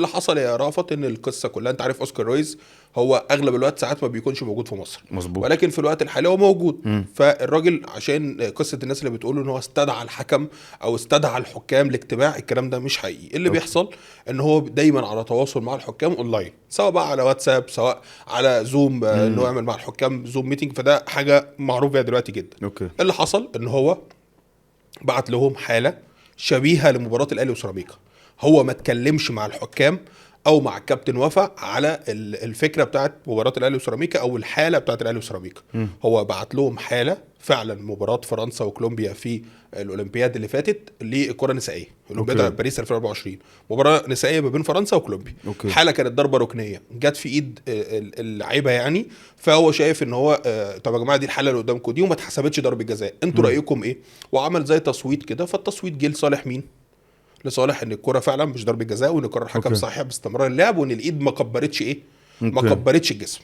اللي حصل يا رافت ان القصه كلها، انت عارف اوسكار رويز هو اغلب الوقت ساعات ما بيكونش موجود في مصر، مظبوط. ولكن في الوقت الحالي هو موجود. فالراجل عشان قصه الناس اللي بتقول ان هو استدعى الحكم او استدعى الحكام لاجتماع، الكلام ده مش حقيقي. اللي بيحصل ان هو دايما على تواصل مع الحكام اونلاين، سواء بقى على واتساب سواء على زوم، انه يعمل مع الحكام زوم ميتنج، فده حاجه معروف بيها دلوقتي جدا. اوكي. اللي حصل ان هو بعت لهم حاله شبيهه لمباراه الاهلي وسيراميكا. هو ما اتكلمش مع الحكام او مع الكابتن وفا على الفكره بتاعت مباراه الاهلي وسيراميكا او الحاله بتاعت الاهلي وسيراميكا. هو بعت لهم حاله فعلا مباراه فرنسا وكولومبيا في الاولمبياد اللي فاتت للكره النسائيه، اولمبياد باريس 2024، مباراه نسائيه ما بين فرنسا وكولومبيا. حاله كانت ضربه ركنيه جت في ايد اللعيبه يعني، فهو شايف ان هو طب يا جماعه دي الحاله اللي قدامكم دي وما اتحسبتش ضربه جزاء، انتوا رايكم ايه؟ وعمل زي تصويت كده، فالتصويت جه لصالح مين؟ لصالح ان الكره فعلا مش ضربه جزاء، وان الكره الحكم صحيح باستمرار اللعب، وان الايد ما كبرتش ايه؟ ما كبرتش الجسم.